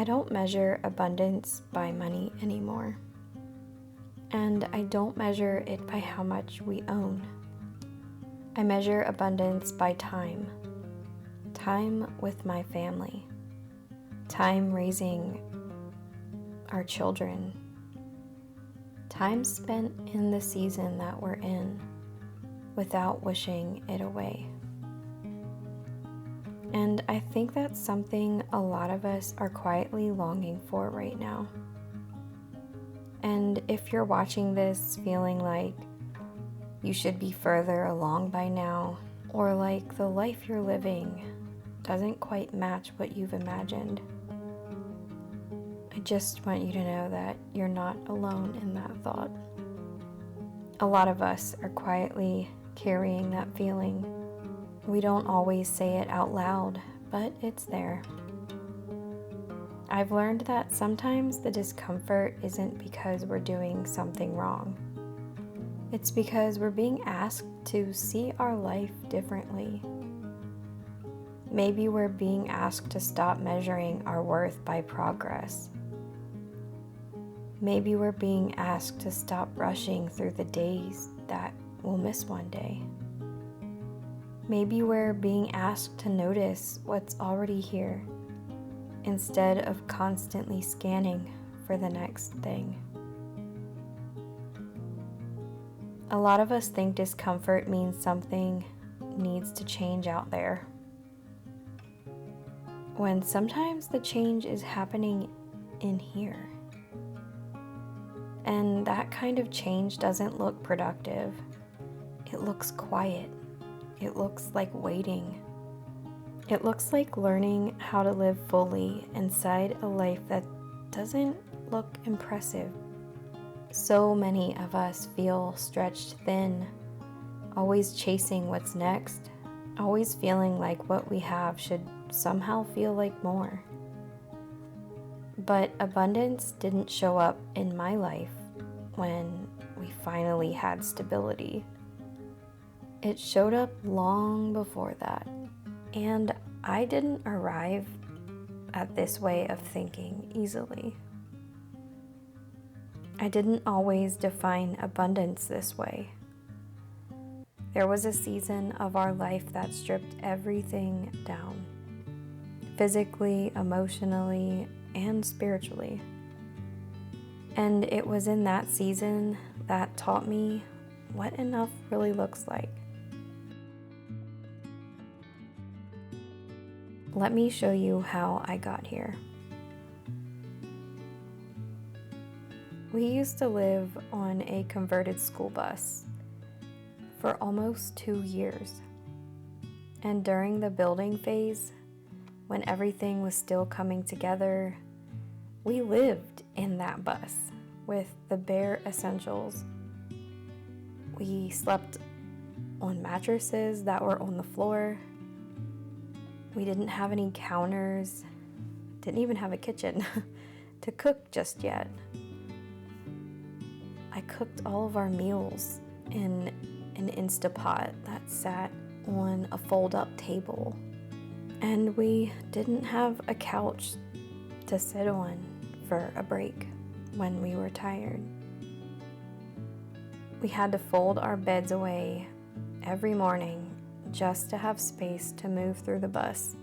I don't measure abundance by money anymore. And I don't measure it by how much we own. I measure abundance by time. Time with my family. Time raising our children. Time spent in the season that we're in without wishing it away. And I think that's something a lot of us are quietly longing for right now. And if you're watching this feeling like you should be further along by now, or like the life you're living doesn't quite match what you've imagined, I just want you to know that you're not alone in that thought. A lot of us are quietly carrying that feeling. We don't always say it out loud, but it's there. I've learned that sometimes the discomfort isn't because we're doing something wrong. It's because we're being asked to see our life differently. Maybe we're being asked to stop measuring our worth by progress. Maybe we're being asked to stop rushing through the days that we'll miss one day. Maybe we're being asked to notice what's already here instead of constantly scanning for the next thing. A lot of us think discomfort means something needs to change out there, when sometimes the change is happening in here. And that kind of change doesn't look productive. It looks quiet. It looks like waiting. It looks like learning how to live fully inside a life that doesn't look impressive. So many of us feel stretched thin, always chasing what's next, always feeling like what we have should somehow feel like more. But abundance didn't show up in my life when we finally had stability. It showed up long before that, and I didn't arrive at this way of thinking easily. I didn't always define abundance this way. There was a season of our life that stripped everything down, physically, emotionally, and spiritually. And it was in that season that taught me what enough really looks like. Let me show you how I got here. We used to live on a converted school bus for almost 2 years. And during the building phase, when everything was still coming together, we lived in that bus with the bare essentials. We slept on mattresses that were on the floor. We didn't have any counters, didn't even have a kitchen to cook just yet. I cooked all of our meals in an Instapot that sat on a fold-up table. And we didn't have a couch to sit on for a break when we were tired. We had to fold our beds away every morning just to have space to move through the bus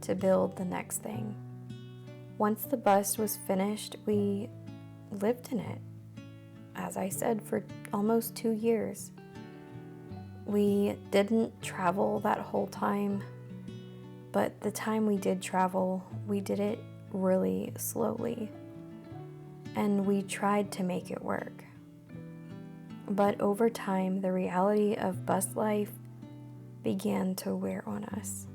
to build the next thing. Once the bus was finished, we lived in it, as I said, for almost 2 years. We didn't travel that whole time, but the time we did travel, we did it really slowly, and we tried to make it work. But over time, the reality of bus life began to wear on us.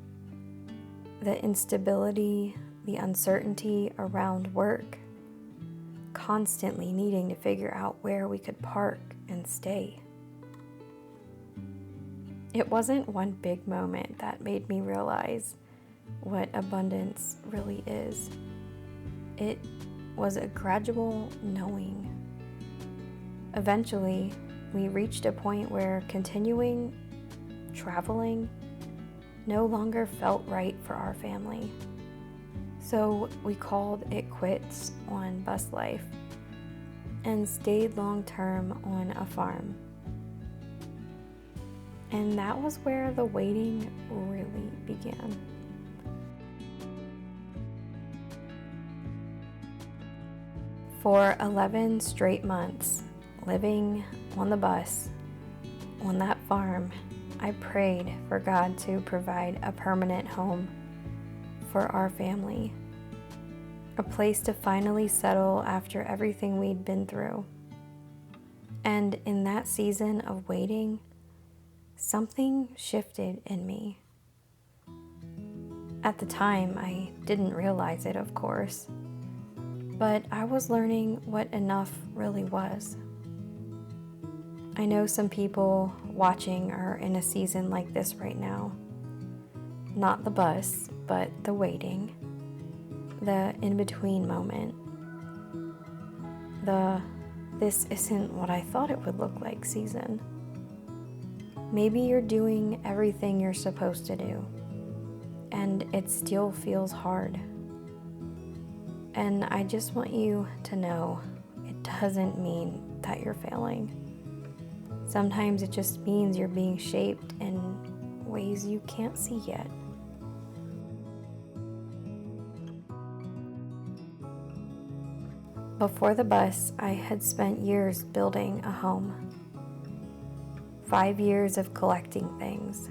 The instability, the uncertainty around work, constantly needing to figure out where we could park and stay. It wasn't one big moment that made me realize what abundance really is. It was a gradual knowing. Eventually, we reached a point where continuing traveling no longer felt right for our family. So we called it quits on bus life and stayed long term on a farm. And that was where the waiting really began. For 11 straight months, living on the bus, on that farm, I prayed for God to provide a permanent home for our family, a place to finally settle after everything we'd been through. And in that season of waiting, something shifted in me. At the time, I didn't realize it, of course, but I was learning what enough really was. I know some people watching are in a season like this right now. Not the bus, but the waiting, the in-between moment, the this isn't what I thought it would look like season. Maybe you're doing everything you're supposed to do, and it still feels hard. And I just want you to know it doesn't mean that you're failing. Sometimes it just means you're being shaped in ways you can't see yet. Before the bus, I had spent years building a home. 5 years of collecting things.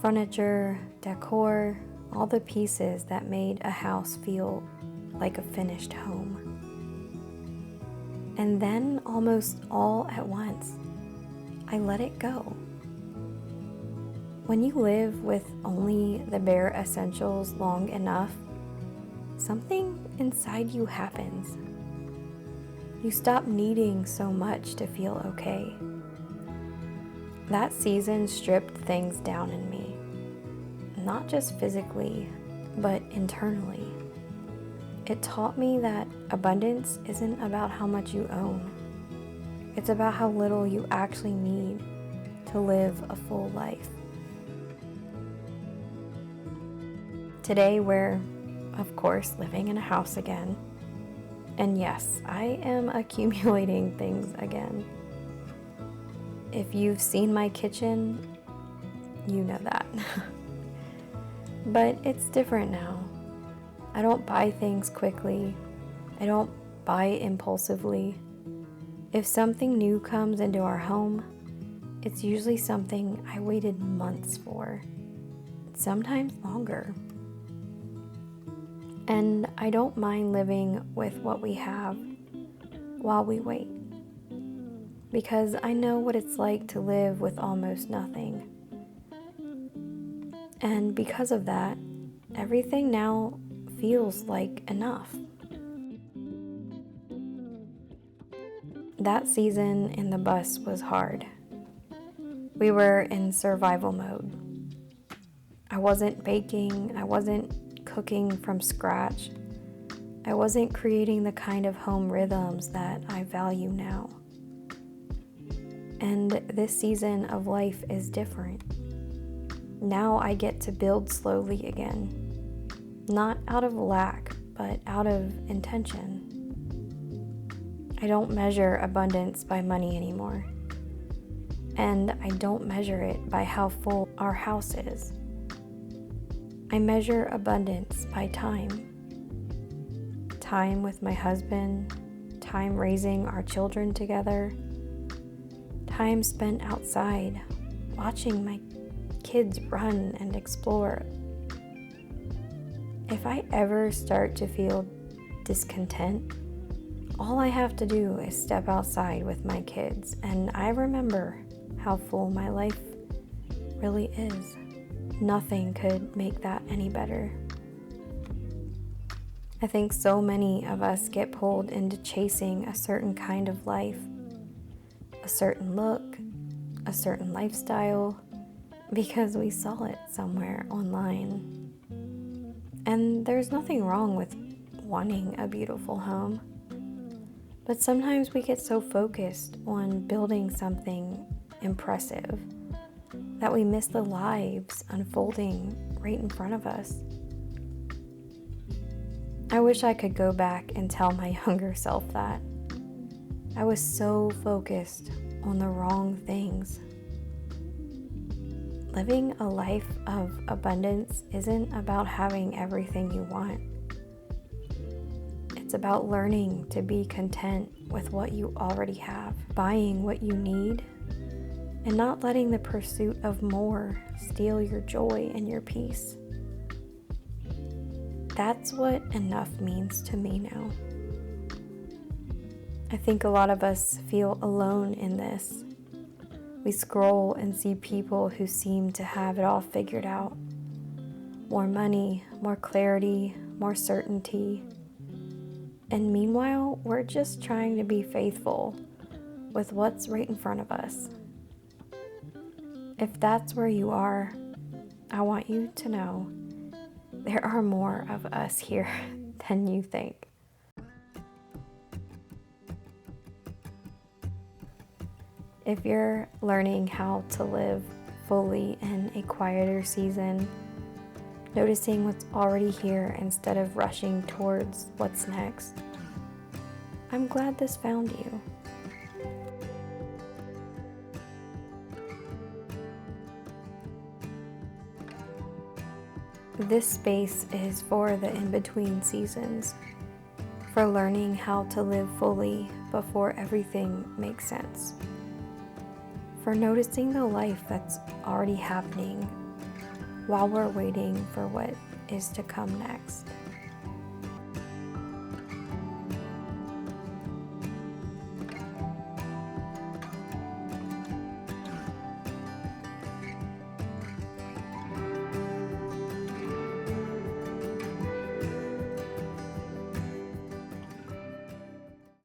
Furniture, decor, all the pieces that made a house feel like a finished home. And then, almost all at once, I let it go. When you live with only the bare essentials long enough, something inside you happens. You stop needing so much to feel okay. That season stripped things down in me, not just physically, but internally. It taught me that abundance isn't about how much you own. It's about how little you actually need to live a full life. Today we're, of course, living in a house again. And yes, I am accumulating things again. If you've seen my kitchen, you know that. But it's different now. I don't buy things quickly. I don't buy impulsively. If something new comes into our home, it's usually something I waited months for, sometimes longer. And I don't mind living with what we have while we wait, because I know what it's like to live with almost nothing. And because of that, everything now feels like enough. That season in the bus was hard. We were in survival mode. I wasn't baking, I wasn't cooking from scratch. I wasn't creating the kind of home rhythms that I value now. And this season of life is different. Now I get to build slowly again, not out of lack, but out of intention. I don't measure abundance by money anymore, and I don't measure it by how full our house is. I measure abundance by time. Time with my husband, time raising our children together, time spent outside, watching my kids run and explore. If I ever start to feel discontent, all I have to do is step outside with my kids, and I remember how full my life really is. Nothing could make that any better. I think so many of us get pulled into chasing a certain kind of life, a certain look, a certain lifestyle, because we saw it somewhere online. And there's nothing wrong with wanting a beautiful home. But sometimes we get so focused on building something impressive that we miss the lives unfolding right in front of us. I wish I could go back and tell my younger self that. I was so focused on the wrong things. Living a life of abundance isn't about having everything you want. It's about learning to be content with what you already have, buying what you need, and not letting the pursuit of more steal your joy and your peace. That's what enough means to me now. I think a lot of us feel alone in this. We scroll and see people who seem to have it all figured out. More money, more clarity, more certainty. And meanwhile, we're just trying to be faithful with what's right in front of us. If that's where you are, I want you to know there are more of us here than you think. If you're learning how to live fully in a quieter season, noticing what's already here instead of rushing towards what's next, I'm glad this found you. This space is for the in-between seasons, for learning how to live fully before everything makes sense, for noticing the life that's already happening while we're waiting for what is to come next.